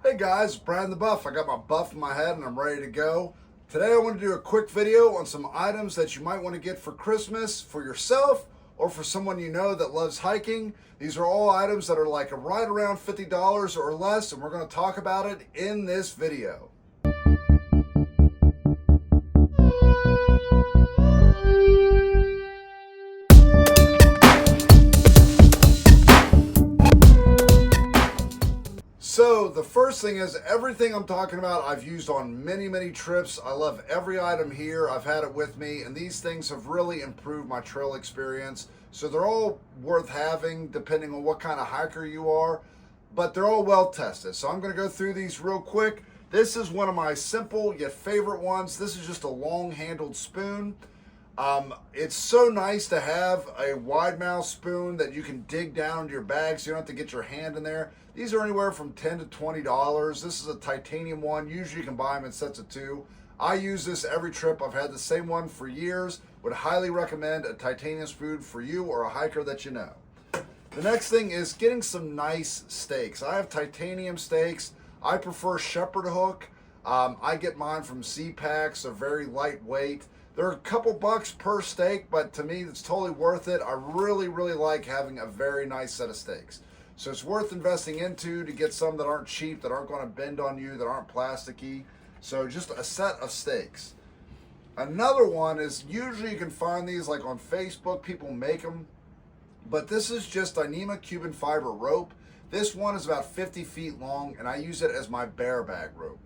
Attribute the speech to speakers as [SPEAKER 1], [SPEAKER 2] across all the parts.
[SPEAKER 1] Hey guys, Brian the Buff. I got my buff in my head and I'm ready to go. Today I want to do a quick video on some items that you might want to get for Christmas for yourself or for someone you know that loves hiking. These are all items that are like right around $50 or less, and we're going to talk about it in this video. So the first thing is everything I'm talking about I've used on many trips. I love every item here. I've had it with me, and these things have really improved my trail experience. So they're all worth having depending on what kind of hiker you are, but they're all well tested. So I'm going to go through these real quick. This is one of my simple yet favorite ones. This is just a long handled spoon. It's so nice to have a wide mouth spoon that you can dig down into your bag so you don't have to get your hand in there. These are anywhere from $10 to $20. This is a titanium one. Usually you can buy them in sets of two. I use this every trip. I've had the same one for years. Would highly recommend a titanium spoon for you or a hiker that you know. The next thing is getting some nice steaks. I have titanium steaks. I prefer shepherd hook. I get mine from C-Packs. They're very lightweight. They're a couple bucks per steak, but to me, it's totally worth it. I really like having a very nice set of steaks. So it's worth investing into to get some that aren't cheap, that aren't going to bend on you, that aren't plasticky. So just a set of steaks. Another one is usually you can find these like on Facebook, people make them. But this is just Dyneema Cuban fiber rope. This one is about 50 feet long, and I use it as my bear bag rope.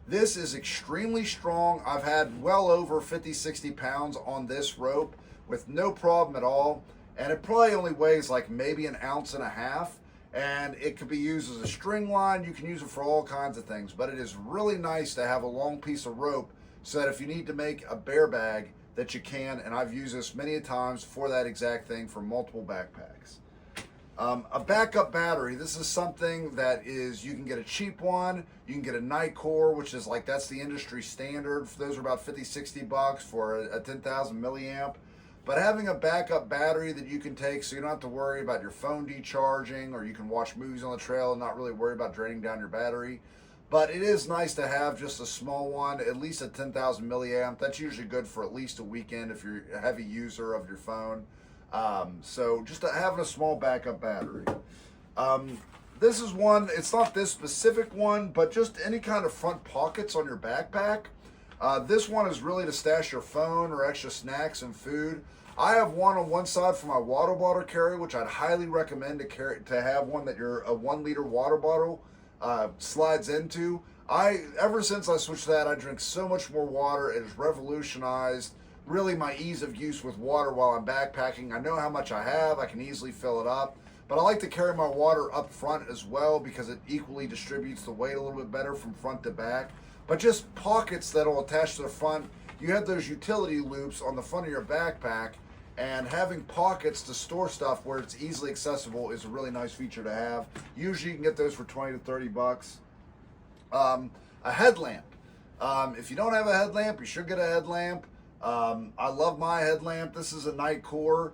[SPEAKER 1] This is extremely strong. I've had well over 50-60 pounds on this rope with no problem at all. And it probably only weighs like maybe an ounce and a half. And it could be used as a string line. You can use it for all kinds of things. But it is really nice to have a long piece of rope so that if you need to make a bear bag that you can. And I've used this many times for that exact thing for multiple backpacks. A backup battery. This is something that is, you can get a cheap one. You can get a Nitecore, which is like, that's the industry standard. Those are about 50-60 bucks for a 10,000 milliamp. But having a backup battery that you can take so you don't have to worry about your phone decharging, or you can watch movies on the trail and not really worry about draining down your battery. But it is nice to have just a small one, at least a 10,000 milliamp. That's usually good for at least a weekend if you're a heavy user of your phone. So just having a small backup battery. This is one, it's not this specific one, but just any kind of front pockets on your backpack. This one is really to stash your phone or extra snacks and food. I have one on one side for my water bottle carry, which I'd highly recommend to have one that a 1 liter water bottle slides into. Ever since I switched to that, I drink so much more water. It has revolutionized really my ease of use with water while I'm backpacking. I know how much I have. I can easily fill it up. But I like to carry my water up front as well because it equally distributes the weight a little bit better from front to back. But just pockets that'll attach to the front. You have those utility loops on the front of your backpack, and having pockets to store stuff where it's easily accessible is a really nice feature to have. Usually you can get those for 20 to 30 bucks. A headlamp. If you don't have a headlamp, you should get a headlamp. I love my headlamp. This is a Nitecore.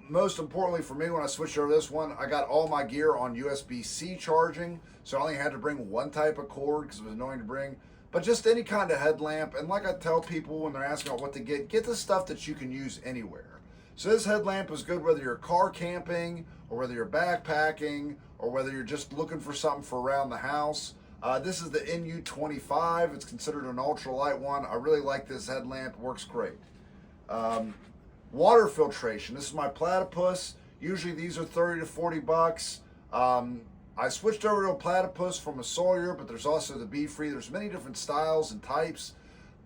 [SPEAKER 1] Most importantly for me, when I switched over to this one, I got all my gear on USB-C charging, so I only had to bring one type of cord because it was annoying to bring. But just any kind of headlamp, and like I tell people when they're asking about what to get the stuff that you can use anywhere. So this headlamp is good whether you're car camping, or whether you're backpacking, or whether you're just looking for something for around the house. This is the NU25. It's considered an ultralight one. I really like this headlamp. It works great. Water filtration. This is my platypus. Usually these are 30 to 40 bucks. I switched over to a platypus from a Sawyer, but there's also the Be Free. There's many different styles and types.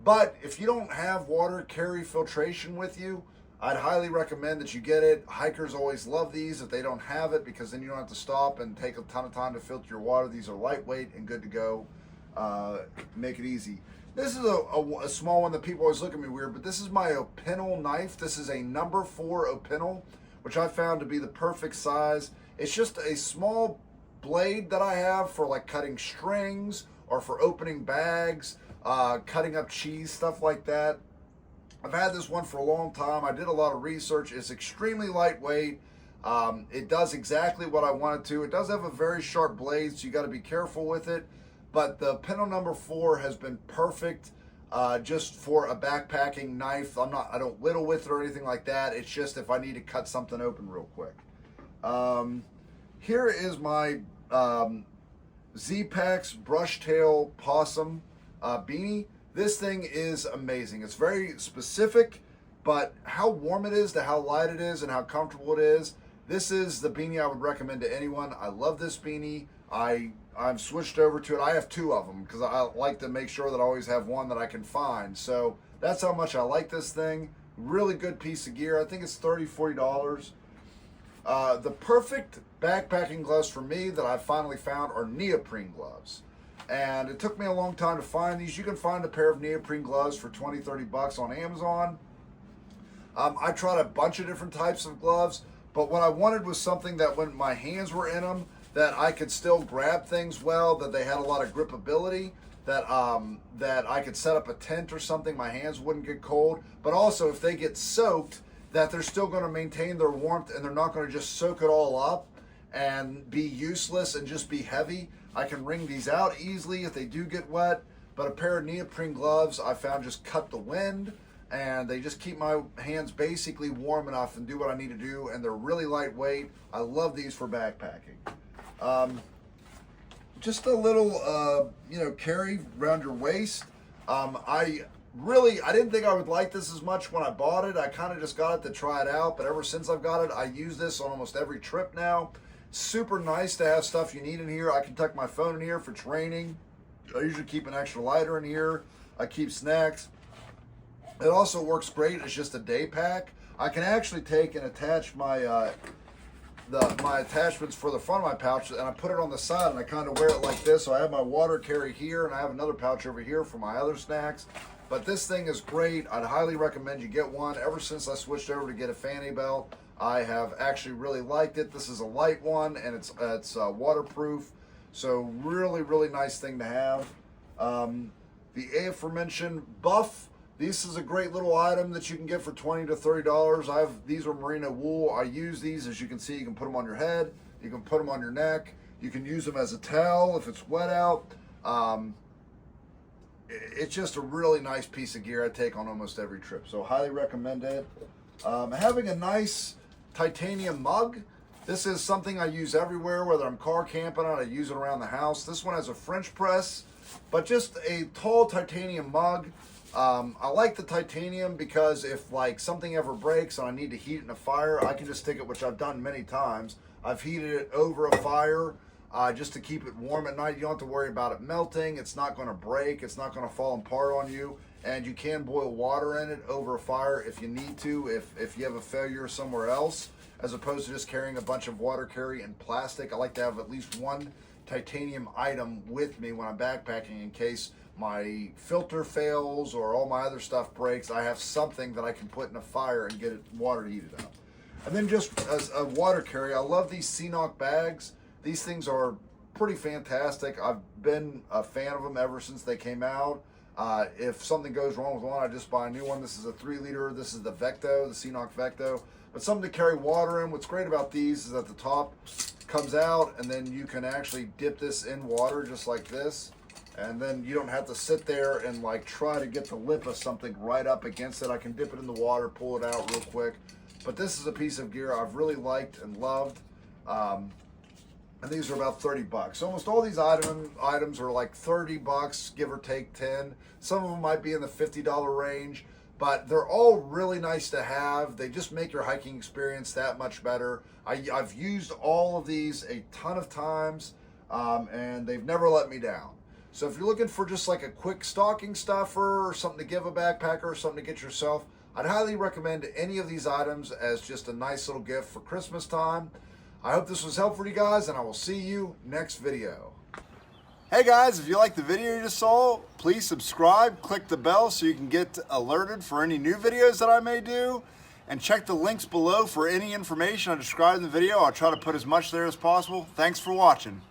[SPEAKER 1] But if you don't have water carry filtration with you, I'd highly recommend that you get it. Hikers always love these if they don't have it, because then you don't have to stop and take a ton of time to filter your water. These are lightweight and good to go. Make it easy. This is a small one that people always look at me weird, but this is my Opinel knife. This is a number 4 Opinel, which I found to be the perfect size. It's just a small blade that I have for like cutting strings or for opening bags, cutting up cheese, stuff like that. I've had this one for a long time. I did a lot of research. It's extremely lightweight. It does exactly what I want it to. It does have a very sharp blade, so you got to be careful with it. But the Pinto number 4 has been perfect just for a backpacking knife. I don't whittle with it or anything like that. It's just if I need to cut something open real quick. Here is my Z-Pax Brushtail Possum beanie. This thing is amazing. It's very specific, but how warm it is to how light it is and how comfortable it is, this is the beanie I would recommend to anyone. I love this beanie. I've switched over to it. I have 2 of them because I like to make sure that I always have one that I can find. So that's how much I like this thing. Really good piece of gear. I think it's $30, $40. The perfect backpacking gloves for me that I finally found are neoprene gloves. And it took me a long time to find these. You can find a pair of neoprene gloves for 20, 30 bucks on Amazon. I tried a bunch of different types of gloves, but what I wanted was something that when my hands were in them, that I could still grab things well, that they had a lot of gripability, that I could set up a tent or something, my hands wouldn't get cold, but also if they get soaked, that they're still going to maintain their warmth and they're not going to just soak it all up and be useless and just be heavy. I can wring these out easily if they do get wet, but a pair of neoprene gloves I found just cut the wind, and they just keep my hands basically warm enough and do what I need to do, and they're really lightweight. I love these for backpacking. Just a little, carry around your waist. I didn't think I would like this as much when I bought it. I kind of just got it to try it out, but ever since I've got it, I use this on almost every trip now. Super nice to have stuff you need in here. I can tuck my phone in here for training. I usually keep an extra lighter in here. I keep snacks. It also works great as just a day pack. I can actually take and attach my my attachments for the front of my pouch, and I put it on the side and I kind of wear it like this. So I have my water carry here and I have another pouch over here for my other snacks. But this thing is great. I'd highly recommend you get one. Ever since I switched over to get a fanny belt, I have actually really liked it. This is a light one and it's waterproof. So really, really nice thing to have. The aforementioned buff. This is a great little item that you can get for $20 to $30. These are merino wool. I use these. As you can see, you can put them on your head. You can put them on your neck. You can use them as a towel if it's wet out. It's just a really nice piece of gear I take on almost every trip. So highly recommend it. Having a nice titanium mug. This is something I use everywhere, whether I'm car camping or I use it around the house. This one has a French press, but just a tall titanium mug. I like the titanium because if like something ever breaks and I need to heat it in a fire, I can just stick it, which I've done many times. I've heated it over a fire just to keep it warm at night. You don't have to worry about it melting. It's not going to break. It's not going to fall apart on you. And you can boil water in it over a fire if you need to, if you have a failure somewhere else, as opposed to just carrying a bunch of water carry in plastic. I like to have at least one titanium item with me when I'm backpacking in case my filter fails or all my other stuff breaks. I have something that I can put in a fire and get it water heated up. And then just as a water carry, I love these CNOC bags. These things are pretty fantastic. I've been a fan of them ever since they came out. If something goes wrong with one, I just buy a new one. This is a 3-liter. This is the Vecto, the CNOC Vecto. But something to carry water in. What's great about these is that the top comes out and then you can actually dip this in water just like this. And then you don't have to sit there and like try to get the lip of something right up against it. I can dip it in the water, pull it out real quick. But this is a piece of gear I've really liked and loved. And these are about 30 bucks. Almost all these items are like 30 bucks, give or take 10. Some of them might be in the $50 range, but they're all really nice to have. They just make your hiking experience that much better. I've used all of these a ton of times, and they've never let me down. So if you're looking for just like a quick stocking stuffer or something to give a backpacker or something to get yourself, I'd highly recommend any of these items as just a nice little gift for Christmas time. I hope this was helpful to you guys, and I will see you next video. Hey guys, if you like the video you just saw, please subscribe, click the bell so you can get alerted for any new videos that I may do, and check the links below for any information I described in the video. I'll try to put as much there as possible. Thanks for watching.